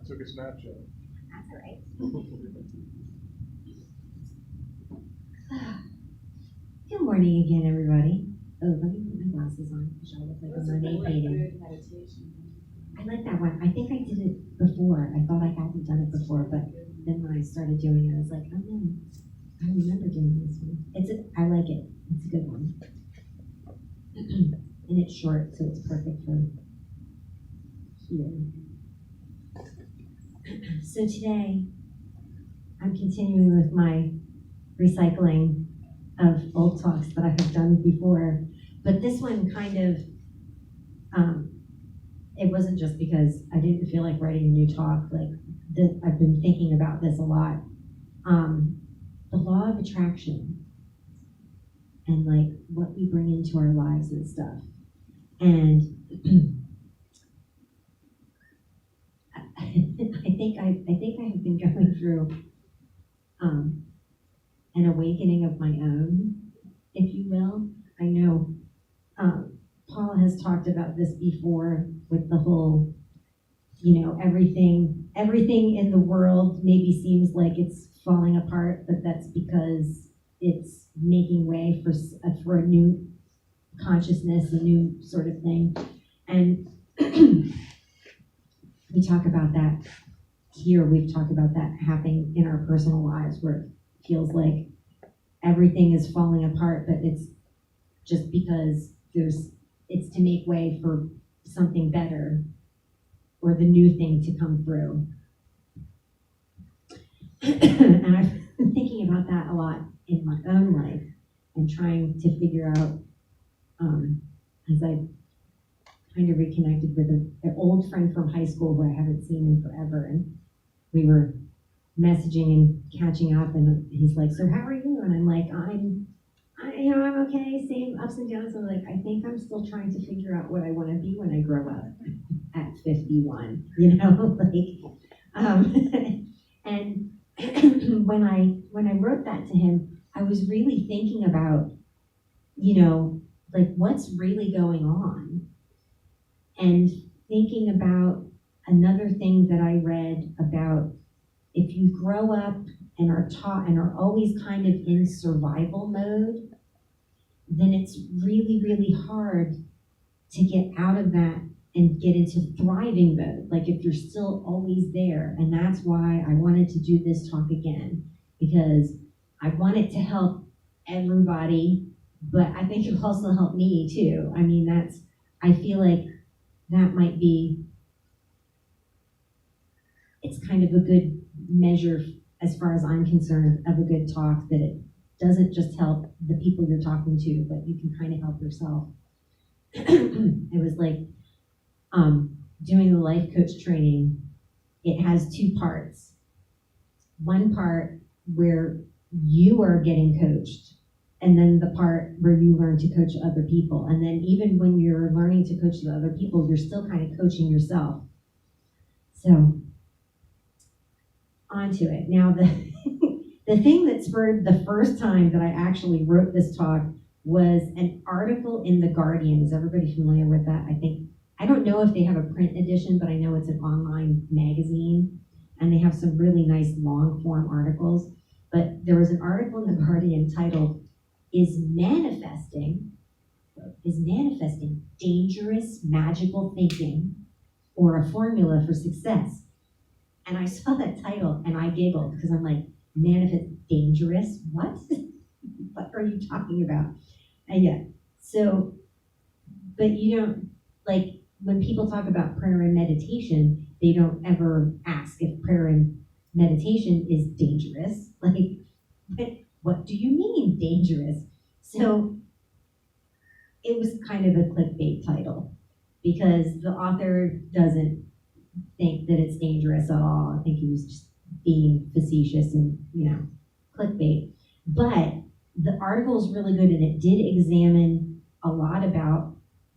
took a Snapchat. That's all right. Good morning again, everybody. Oh, let me put my glasses on, which I look like a mermaid maiden. I like that one. I think I did it before. I thought I hadn't done it before, but then when I started doing it, I was like, oh no, I remember doing this one. I like it. It's a good one. And it's short, so it's perfect for here. So today, I'm continuing with my recycling of old talks that I have done before, but this one kind of, it wasn't just because I didn't feel like writing a new talk. Like I've been thinking about this a lot. The law of attraction and like what we bring into our lives and stuff. And I think I have been going through an awakening of my own, if you will. I know Paul has talked about this before with the whole, everything in the world maybe seems like it's falling apart, but that's because it's making way for a new consciousness, a new sort of thing. And we talk about that here. We've talked about that happening in our personal lives where it feels like everything is falling apart, but it's just because it's to make way for something better or the new thing to come through. And I've been thinking about that a lot in my own life and trying to figure out, as I kind of reconnected with an old friend from high school who I haven't seen in forever, and we were messaging and catching up, and he's like, so how are you? And I'm like, I'm okay, same ups and downs. I'm like, I think I'm still trying to figure out what I want to be when I grow up at 51, and when I wrote that to him, I was really thinking about, like what's really going on, and thinking about another thing that I read about if you grow up and are taught and are always kind of in survival mode, then it's really, really hard to get out of that and get into thriving mode, like if you're still always there. And that's why I wanted to do this talk again, because I want it to help everybody, but I think it'll also help me too. I mean, I feel like that might be, it's kind of a good measure as far as I'm concerned of a good talk, that it doesn't just help the people you're talking to, but you can kind of help yourself. It was like doing the life coach training. It has two parts. One part where you are getting coached, and then the part where you learn to coach other people. And then even when you're learning to coach the other people, you're still kind of coaching yourself. So onto it. Now, the thing that spurred the first time that I actually wrote this talk was an article in The Guardian. Is everybody familiar with that? I don't know if they have a print edition, but I know it's an online magazine, and they have some really nice long form articles. But there was an article in The Guardian titled, Is manifesting dangerous magical thinking or a formula for success? And I saw that title and I giggled, because I'm like, manifest dangerous? What? What are you talking about? And yeah, so, but you don't, like, when people talk about prayer and meditation, they don't ever ask if prayer and meditation is dangerous. Like, but what do you mean dangerous? So it was kind of a clickbait title, because the author doesn't think that it's dangerous at all. I think he was just being facetious and, clickbait. But the article is really good, and it did examine a lot about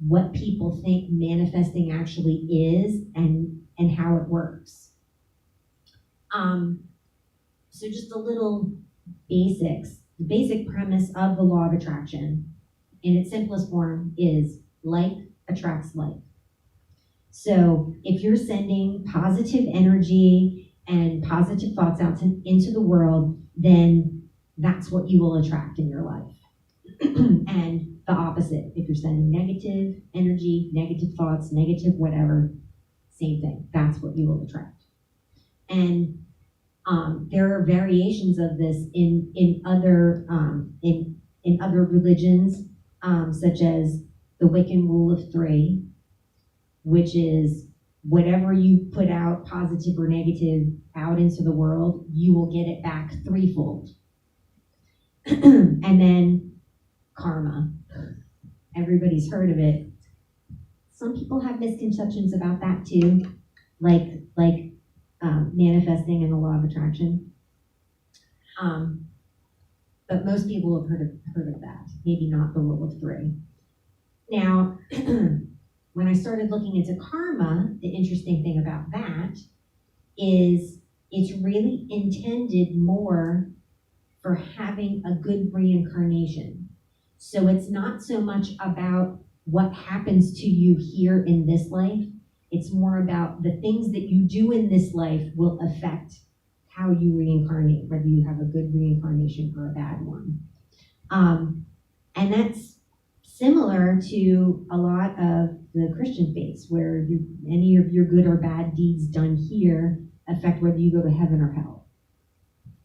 what people think manifesting actually is and how it works. So just a little basics. The basic premise of the law of attraction in its simplest form is like attracts like. So if you're sending positive energy and positive thoughts out into the world, then that's what you will attract in your life. And the opposite, if you're sending negative energy, negative thoughts, negative whatever, same thing. That's what you will attract. And there are variations of this in other religions, such as the Wiccan rule of three, which is whatever you put out, positive or negative, out into the world, you will get it back threefold. And then karma. Everybody's heard of it. Some people have misconceptions about that too, like manifesting and the law of attraction. But most people have heard of that. Maybe not the rule of three. Now, when I started looking into karma, the interesting thing about that is it's really intended more for having a good reincarnation. So it's not so much about what happens to you here in this life. It's more about the things that you do in this life will affect how you reincarnate, whether you have a good reincarnation or a bad one. And that's similar to a lot of the Christian faiths, where any of your good or bad deeds done here affect whether you go to heaven or hell.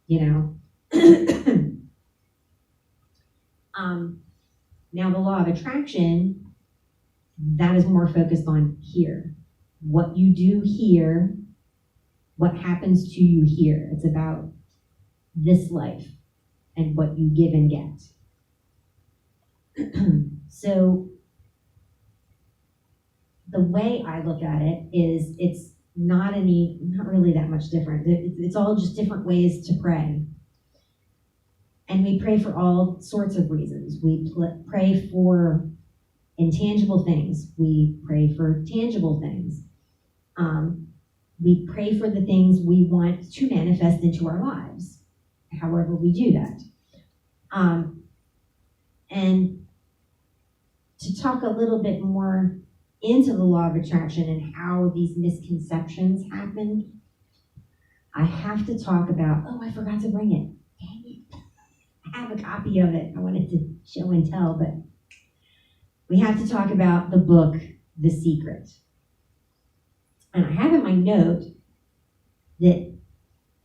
You know? Now the law of attraction, that is more focused on here. What you do here, what happens to you here. It's about this life and what you give and get. So the way I look at it is it's not really that much different. It's all just different ways to pray. And we pray for all sorts of reasons. We pray for intangible things. We pray for tangible things. We pray for the things we want to manifest into our lives, however we do that. And to talk a little bit more into the law of attraction and how these misconceptions happen, I have to talk about, I forgot to bring it. Dang it. I have a copy of it. I wanted to show and tell, but we have to talk about the book, The Secret. And I have in my note that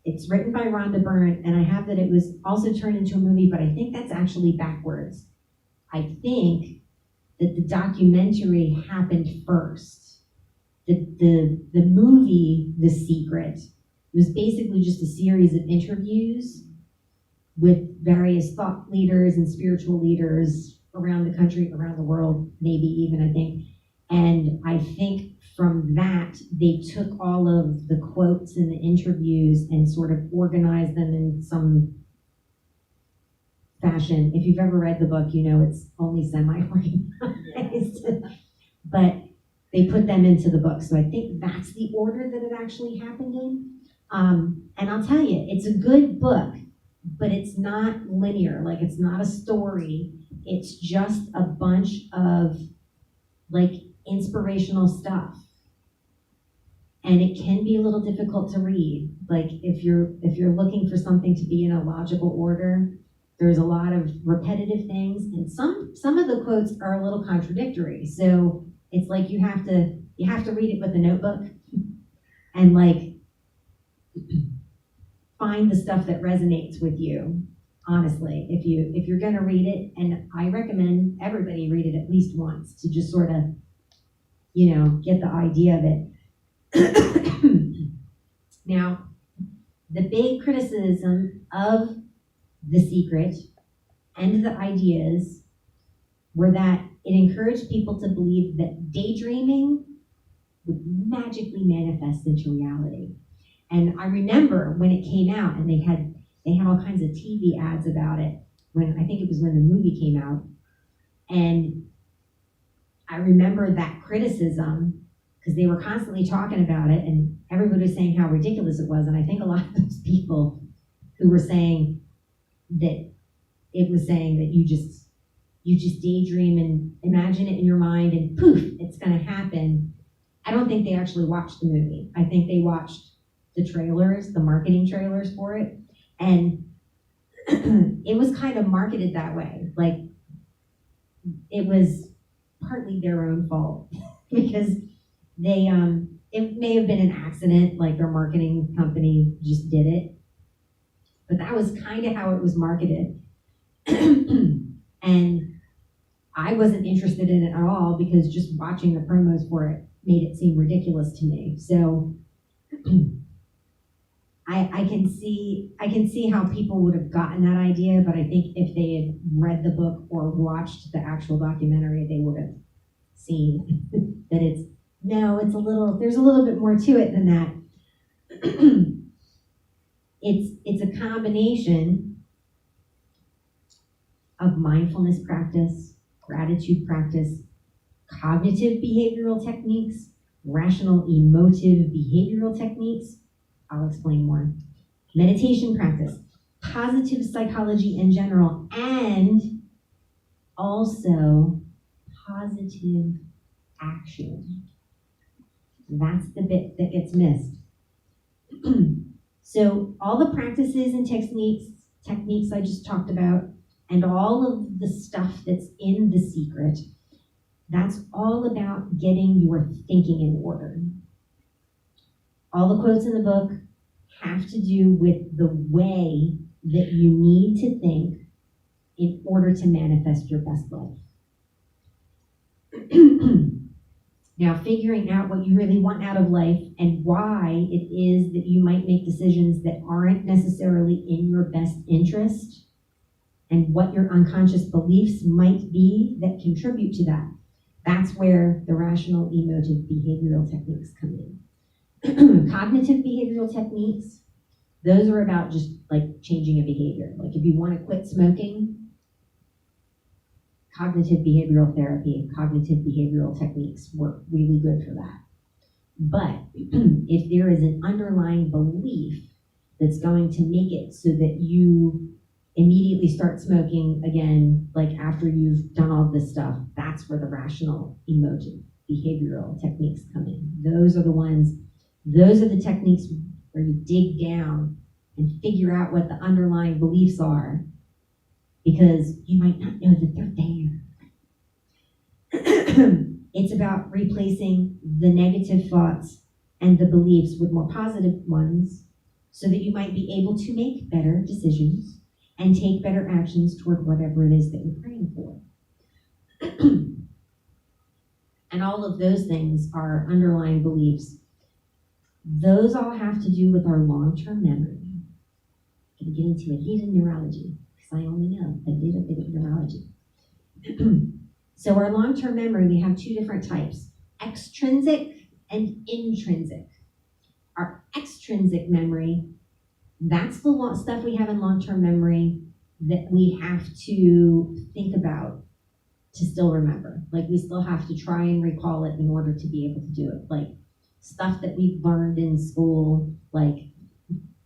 it's written by Rhonda Byrne, and I have that it was also turned into a movie, but I think that's actually backwards. I think that the documentary happened first. The movie, The Secret, was basically just a series of interviews with various thought leaders and spiritual leaders around the country, around the world, maybe even, I think. And I think from that, they took all of the quotes in the interviews and sort of organized them in some fashion. If you've ever read the book, you know it's only semi-organized. But they put them into the book. So I think that's the order that it actually happened in. And I'll tell you, it's a good book, but it's not linear. Like, it's not a story. It's just a bunch of, like, inspirational stuff. And it can be a little difficult to read. Like, if you're looking for something to be in a logical order, there's a lot of repetitive things, and some of the quotes are a little contradictory. So it's like you have to read it with a notebook and like find the stuff that resonates with you. Honestly, if you're gonna read it, and I recommend everybody read it at least once to just sort of, get the idea of it. Now, the big criticism of The Secret and the ideas were that it encouraged people to believe that daydreaming would magically manifest into reality. And I remember when it came out, and they had all kinds of TV ads about it, I think it was when the movie came out. And I remember that criticism, because they were constantly talking about it, and everybody was saying how ridiculous it was. And I think a lot of those people who were saying that it was saying that you just daydream and imagine it in your mind, and poof, it's going to happen. I don't think they actually watched the movie. I think they watched the trailers, the marketing trailers for it, and it was kind of marketed that way. Like, it was partly their own fault because they, it may have been an accident, like their marketing company just did it, but that was kind of how it was marketed. And I wasn't interested in it at all because just watching the promos for it made it seem ridiculous to me. So I can see how people would have gotten that idea, but I think if they had read the book or watched the actual documentary, they would have seen that there's a little bit more to it than that. It's a combination of mindfulness practice, gratitude practice, cognitive behavioral techniques, rational emotive behavioral techniques. I'll explain more. Meditation practice, positive psychology in general, and also positive action. That's the bit that gets missed. So all the practices and techniques I just talked about, and all of the stuff that's in The Secret, that's all about getting your thinking in order. All the quotes in the book have to do with the way that you need to think in order to manifest your best life. Now, figuring out what you really want out of life and why it is that you might make decisions that aren't necessarily in your best interest, and what your unconscious beliefs might be that contribute to that. That's where the rational emotive behavioral techniques come in. Cognitive behavioral techniques, those are about just like changing a behavior. Like if you want to quit smoking, cognitive behavioral therapy, cognitive behavioral techniques work really good for that. But if there is an underlying belief that's going to make it so that you immediately start smoking again, like after you've done all this stuff, that's where the rational emotive behavioral techniques come in. Those are the techniques where you dig down and figure out what the underlying beliefs are, because you might not know that they're there. It's about replacing the negative thoughts and the beliefs with more positive ones so that you might be able to make better decisions and take better actions toward whatever it is that you're praying for. And all of those things are underlying beliefs. Those all have to do with our long-term memory. I'm going to get into a hidden neurology, because I only know a little bit of neurology. So our long-term memory, we have two different types, extrinsic and intrinsic. Our extrinsic memory, that's the stuff we have in long-term memory that we have to think about to still remember. Like we still have to try and recall it in order to be able to do it. Like stuff that we've learned in school, like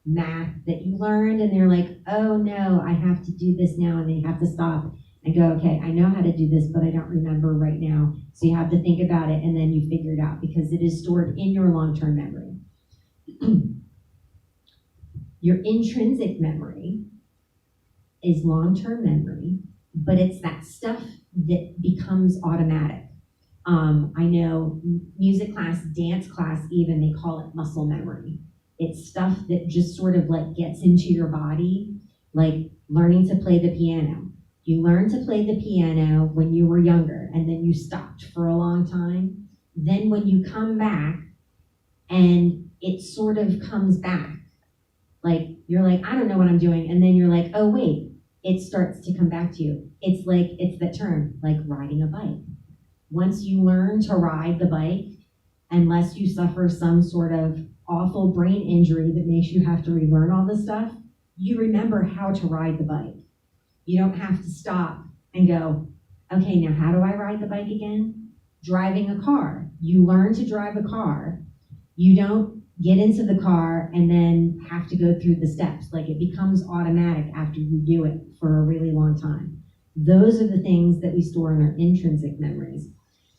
math that you learned and they're like, oh no, I have to do this now, and then you have to stop and go, okay, I know how to do this, but I don't remember right now. So you have to think about it and then you figure it out because it is stored in your long-term memory. Your intrinsic memory is long-term memory, but it's that stuff that becomes automatic. I know music class, dance class even, they call it muscle memory. It's stuff that just sort of like gets into your body, like learning to play the piano. You learned to play the piano when you were younger, and then you stopped for a long time. Then when you come back, and it sort of comes back, like you're like, I don't know what I'm doing, and then you're like, oh wait, it starts to come back to you. It's like, it's the term, like riding a bike. Once you learn to ride the bike, unless you suffer some sort of awful brain injury that makes you have to relearn all this stuff, you remember how to ride the bike. You don't have to stop and go, okay, now how do I ride the bike again? Driving a car. You learn to drive a car. You don't get into the car and then have to go through the steps. Like it becomes automatic after you do it for a really long time. Those are the things that we store in our intrinsic memories.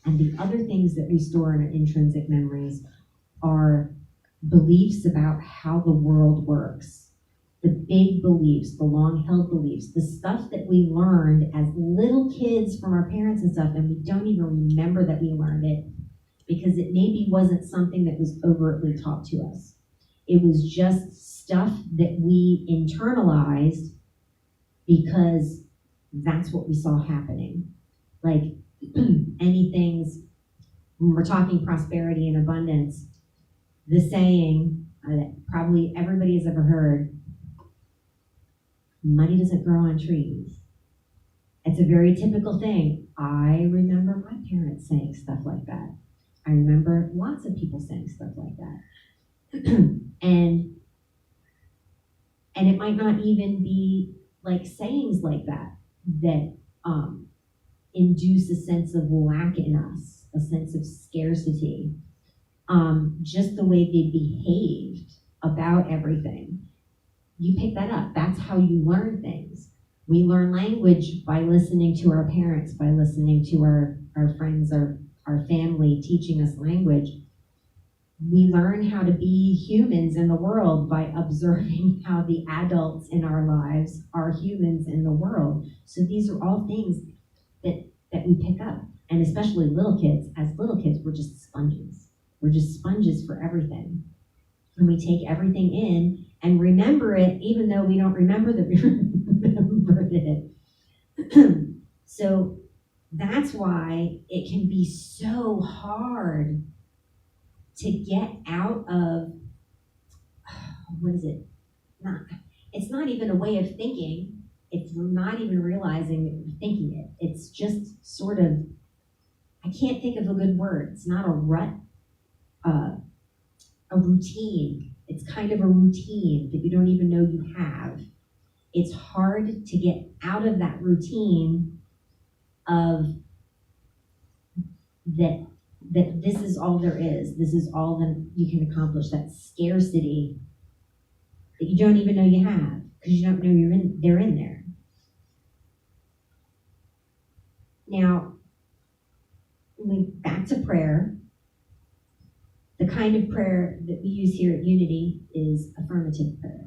And the other things that we store in our intrinsic memories are beliefs about how the world works. The big beliefs, the long-held beliefs, the stuff that we learned as little kids from our parents and stuff, and we don't even remember that we learned it because it maybe wasn't something that was overtly taught to us. It was just stuff that we internalized because that's what we saw happening. Like anything's, when we're talking prosperity and abundance, the saying that probably everybody has ever heard, money doesn't grow on trees. It's a very typical thing. I remember my parents saying stuff like that. I remember lots of people saying stuff like that. and it might not even be like sayings like that that induce a sense of lack in us, a sense of scarcity. Just the way they behaved about everything. You pick that up. That's how you learn things. We learn language by listening to our parents, by listening to our friends, our family teaching us language. We learn how to be humans in the world by observing how the adults in our lives are humans in the world. So these are all things that we pick up. And especially little kids. As little kids, we're just sponges. We're just sponges for everything. And we take everything in and remember it, even though we don't remember that we remembered it. So that's why it can be so hard to get out of, what is it? It's not even a way of thinking. It's not even realizing that you're thinking it. It's just sort of, I can't think of a good word. It's not a rut, a routine. It's kind of a routine that you don't even know you have. It's hard to get out of that routine of that this is all there is. This is all that you can accomplish. That scarcity that you don't even know you have because you don't know they're in there. Now, back to prayer. The kind of prayer that we use here at Unity is affirmative prayer.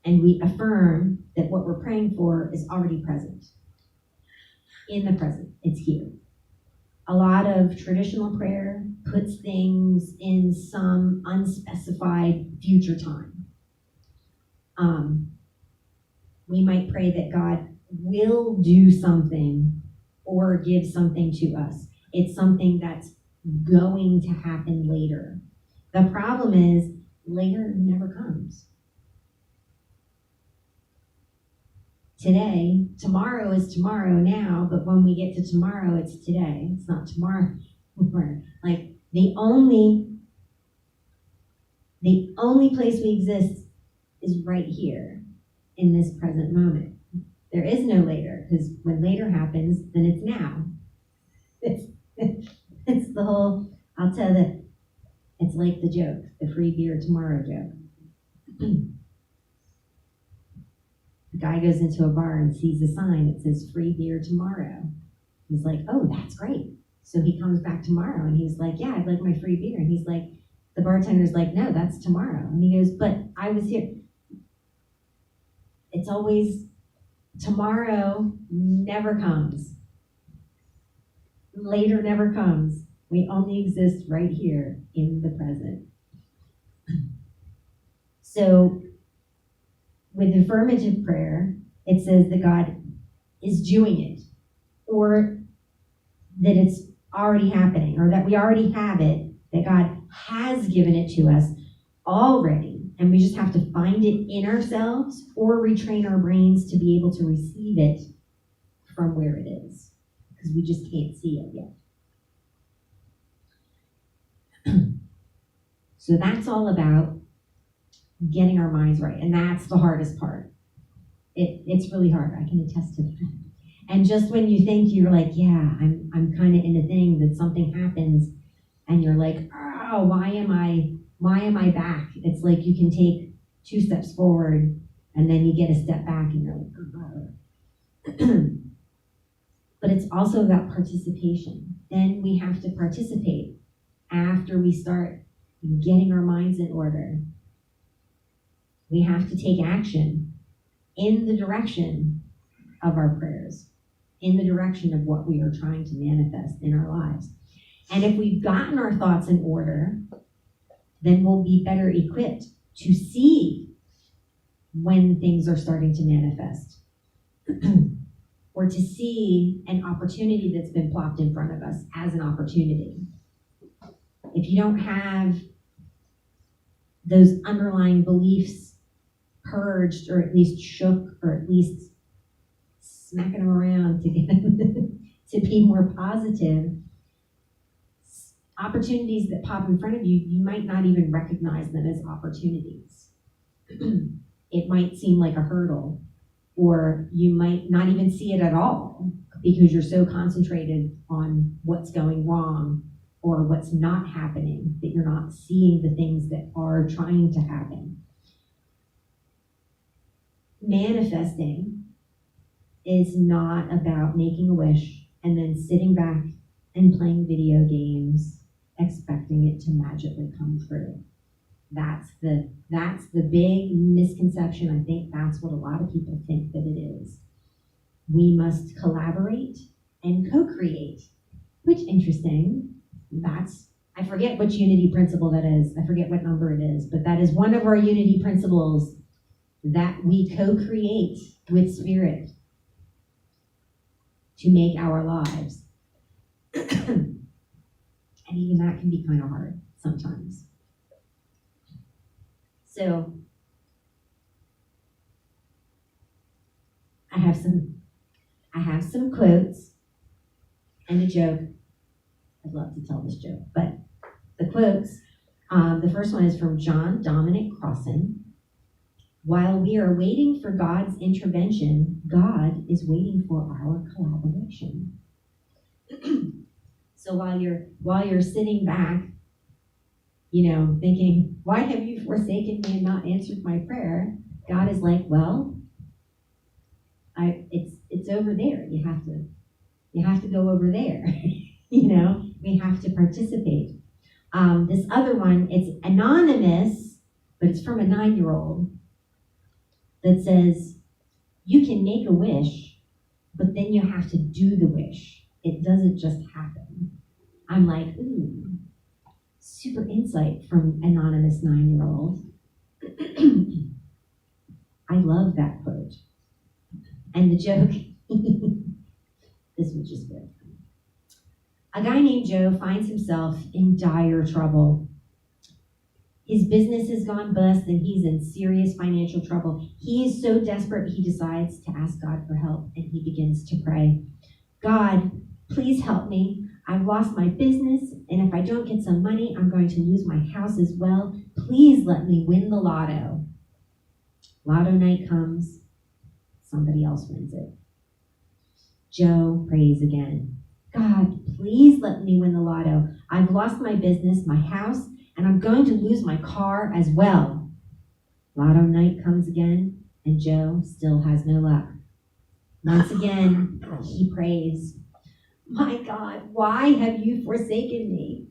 And we affirm that what we're praying for is already present. In the present, it's here. A lot of traditional prayer puts things in some unspecified future time. We might pray that God will do something or give something to us. It's something that's going to happen later. The problem is, later never comes. Tomorrow is tomorrow now, but when we get to tomorrow, it's today. It's not tomorrow. Like the only place we exist is right here in this present moment. There is no later, because when later happens, then it's now. It's the whole, I'll tell that, it's like the joke, the free beer tomorrow joke. The guy goes into a bar and sees a sign that says free beer tomorrow. He's like, oh, that's great. So he comes back tomorrow and he's like, yeah, I'd like my free beer. And he's like, the bartender's like, no, that's tomorrow. And he goes, but I was here. It's always, tomorrow never comes. Later never comes. We only exist right here in the present. So with affirmative prayer, it says that God is doing it, or that it's already happening, or that we already have it, that God has given it to us already, and we just have to find it in ourselves or retrain our brains to be able to receive it from where it is, because we just can't see it yet. So that's all about getting our minds right, and that's the hardest part. It's really hard. I can attest to that. And just when you think you're like, yeah, I'm kind of in a thing that something happens, and you're like, oh, why am I back? It's like you can take 2 steps forward, and then you get a step back, and you're like, oh. but it's also about participation. Then we have to participate after we start getting our minds in order. We have to take action in the direction of our prayers, in the direction of what we are trying to manifest in our lives. And if we've gotten our thoughts in order, then we'll be better equipped to see when things are starting to manifest or to see an opportunity that's been plopped in front of us as an opportunity. If you don't have those underlying beliefs purged or at least shook or at least smacking them around to get them to be more positive, opportunities that pop in front of you, you might not even recognize them as opportunities. It might seem like a hurdle, or you might not even see it at all because you're so concentrated on what's going wrong or what's not happening that you're not seeing the things that are trying to happen. Manifesting is not about making a wish and then sitting back and playing video games expecting it to magically come true. That's the big misconception. I think that's what a lot of people think that it is. We must collaborate and co-create, which, interesting, I forget which unity principle that is. I forget what number it is, but that is one of our unity principles, that we co-create with Spirit to make our lives. And even that can be kind of hard sometimes. So I have some quotes and a joke. I'd love to tell this joke, but the quotes, the first one is from John Dominic Crossan. While we are waiting for God's intervention, God is waiting for our collaboration. So while you're sitting back, thinking, why have you forsaken me and not answered my prayer? God is like, well, it's over there. You have to go over there. We have to participate. This other one, it's anonymous, but it's from a 9-year-old that says, you can make a wish, but then you have to do the wish. It doesn't just happen. I'm like, ooh, super insight from anonymous 9-year-old. I love that quote. And the joke, this was just good. A guy named Joe finds himself in dire trouble. His business has gone bust and he's in serious financial trouble. He is so desperate he decides to ask God for help, and he begins to pray. God, please help me. I've lost my business, and if I don't get some money, I'm going to lose my house as well. Please let me win the lotto. Lotto night comes. Somebody else wins it. Joe prays again. God, please let me win the lotto. I've lost my business, my house, and I'm going to lose my car as well. Lotto night comes again, and Joe still has no luck. Once again, he prays, my God, why have you forsaken me?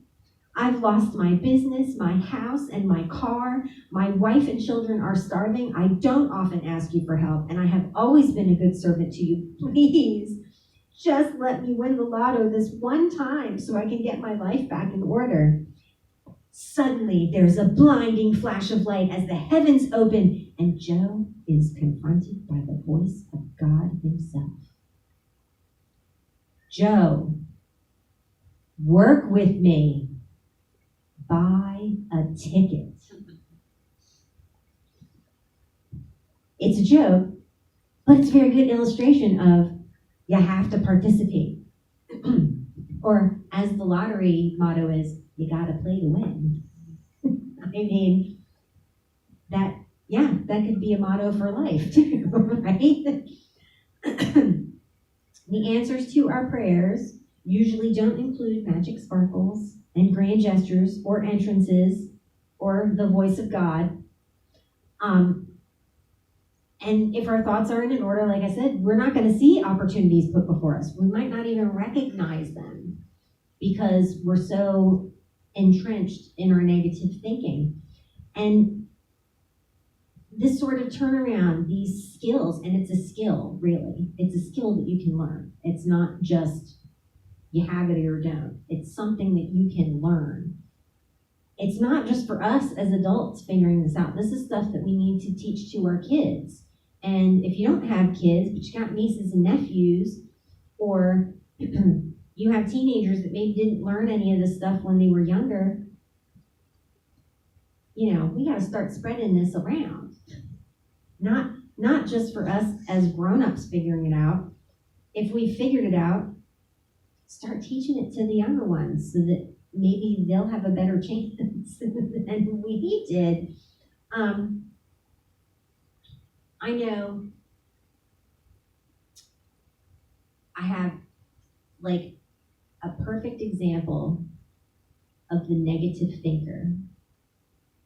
I've lost my business, my house, and my car. My wife and children are starving. I don't often ask you for help, and I have always been a good servant to you. Please, just let me win the lotto this one time so I can get my life back in order. Suddenly, there's a blinding flash of light as the heavens open, and Joe is confronted by the voice of God himself. Joe, work with me. Buy a ticket. It's a joke, but it's a very good illustration of you have to participate. Or as the lottery motto is, you gotta play to win. I mean, that could be a motto for life too, right? The answers to our prayers usually don't include magic sparkles and grand gestures or entrances or the voice of God. And if our thoughts aren't in order, like I said, we're not going to see opportunities put before us. We might not even recognize them because we're so entrenched in our negative thinking. And this sort of turnaround, these skills, and it's a skill, really. It's a skill that you can learn. It's not just you have it or you don't. It's something that you can learn. It's not just for us as adults figuring this out. This is stuff that we need to teach to our kids. And if you don't have kids, but you got nieces and nephews, or you have teenagers that maybe didn't learn any of this stuff when they were younger, we got to start spreading this around. Not just for us as grown-ups figuring it out. If we figured it out, start teaching it to the younger ones so that maybe they'll have a better chance than we did. I know I have like a perfect example of the negative thinker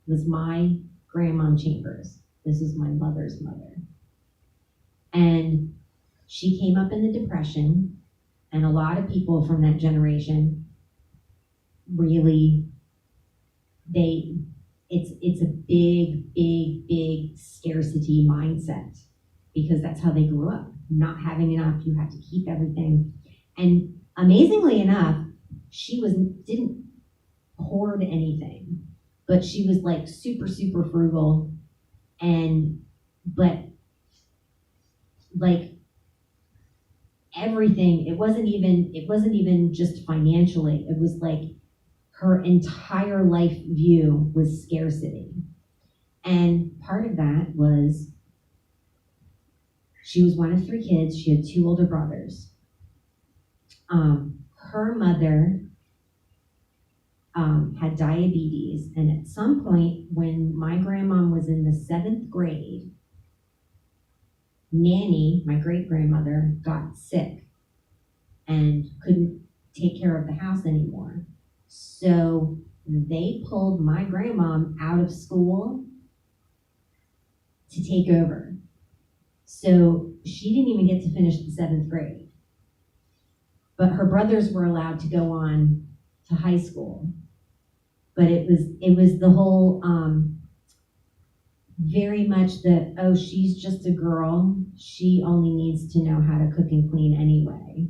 was my grandma Chambers. This is my mother's mother. And she came up in the Depression, and a lot of people from that generation really, it's a big scarcity mindset because that's how they grew up. Not having enough, you have to keep everything. And amazingly enough, she didn't hoard anything, but she was like super frugal, but like everything, it wasn't even just financially, it was like her entire life view was scarcity. And part of that was she was one of 3 kids. She had 2 older brothers. Her mother had diabetes, and at some point when my grandma was in the 7th grade, Nanny, my great-grandmother, got sick and couldn't take care of the house anymore. So they pulled my grandma out of school to take over. So she didn't even get to finish the 7th grade. But her brothers were allowed to go on to high school. But it was the whole very much that, oh, she's just a girl. She only needs to know how to cook and clean anyway.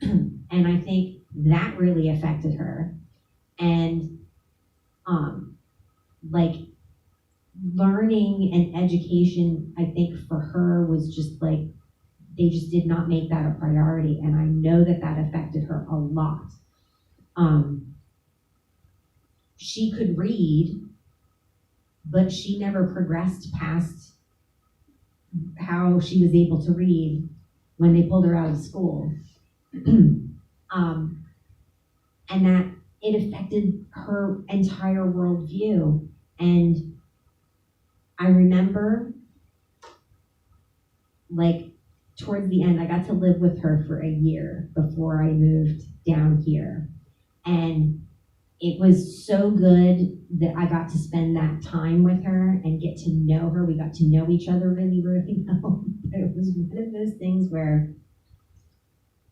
And I think that really affected her. And like learning and education, I think for her was just like, they just did not make that a priority. And I know that affected her a lot. She could read, but she never progressed past how she was able to read when they pulled her out of school. And that it affected her entire worldview. And I remember, like, towards the end, I got to live with her for a year before I moved down here. And it was so good that I got to spend that time with her and get to know her. We got to know each other really well. It was one of those things where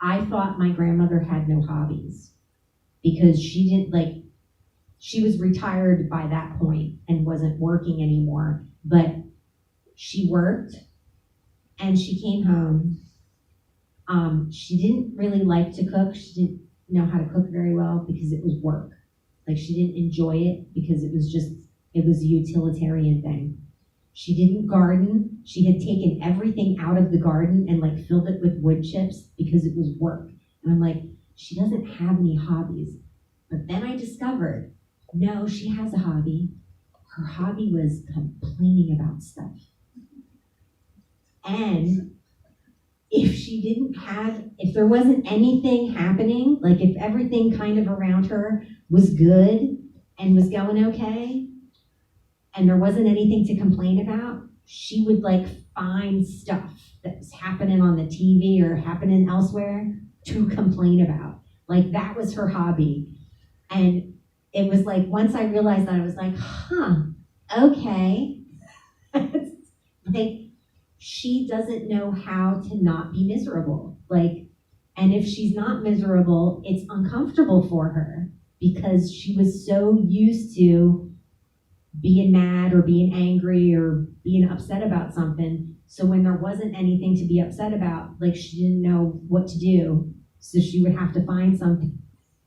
I thought my grandmother had no hobbies because she was retired by that point and wasn't working anymore, but she worked and she came home. She didn't really like to cook. She didn't know how to cook very well because it was work. Like, she didn't enjoy it because it was a utilitarian thing. She didn't garden. She had taken everything out of the garden and like filled it with wood chips because it was work. And I'm like, she doesn't have any hobbies. But then I discovered, no, she has a hobby. Her hobby was complaining about stuff. And if there wasn't anything happening, like if everything kind of around her was good and was going okay, and there wasn't anything to complain about, she would like find stuff that was happening on the TV or happening elsewhere to complain about. Like, that was her hobby. And it was like, once I realized that, I was like, okay, Like, she doesn't know how to not be miserable. Like, and if she's not miserable, it's uncomfortable for her because she was so used to being mad or being angry or being upset about something. So when there wasn't anything to be upset about, like, she didn't know what to do. So she would have to find something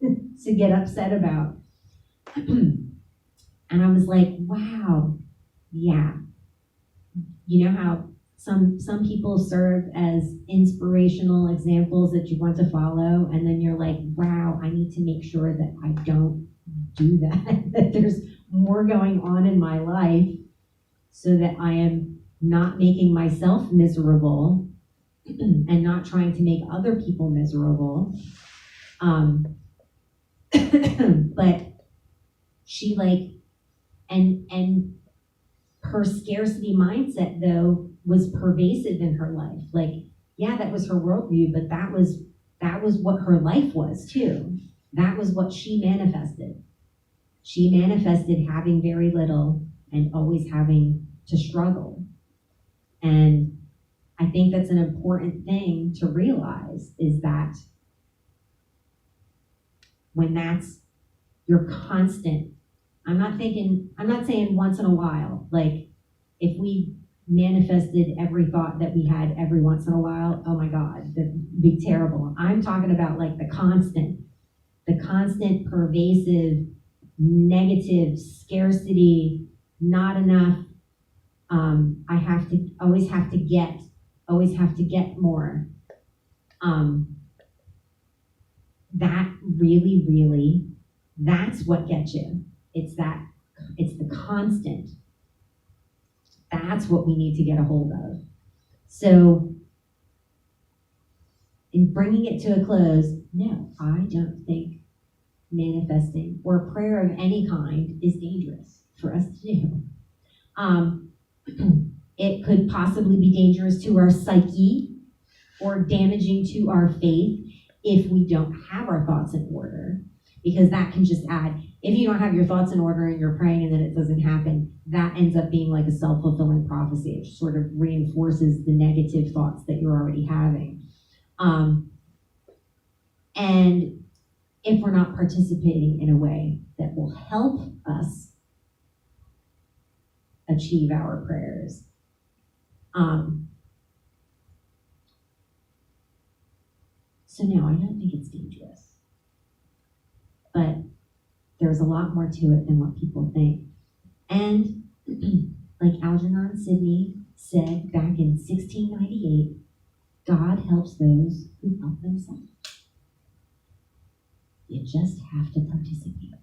to get upset about. And I was like, wow, yeah. You know how some people serve as inspirational examples that you want to follow, and then you're like, wow, I need to make sure that I don't do that, that there's more going on in my life so that I am not making myself miserable and not trying to make other people miserable. But she like, and her scarcity mindset though was pervasive in her life. Like, yeah, that was her worldview, but that was what her life was too. That was what she manifested. She manifested having very little and always having to struggle. And I think that's an important thing to realize, is that when that's your constant, I'm not saying once in a while, like if we manifested every thought that we had every once in a while, oh my God, that'd be terrible. I'm talking about like the constant pervasive, negative, scarcity, not enough, I have to, always have to get more. That really, that's what gets you. It's the constant. That's what we need to get a hold of. So, in bringing it to a close, no, I don't think manifesting or prayer of any kind is dangerous for us to do. It could possibly be dangerous to our psyche or damaging to our faith if we don't have our thoughts in order, because that can just add, if you don't have your thoughts in order and you're praying and then it doesn't happen, that ends up being like a self-fulfilling prophecy. It just sort of reinforces the negative thoughts that you're already having. And if we're not participating in a way that will help us achieve our prayers. So no, I don't think it's dangerous. But there's a lot more to it than what people think. And like Algernon Sidney said back in 1698, God helps those who help themselves. You just have to participate.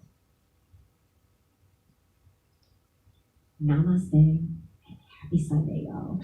Namaste and happy Sunday, y'all.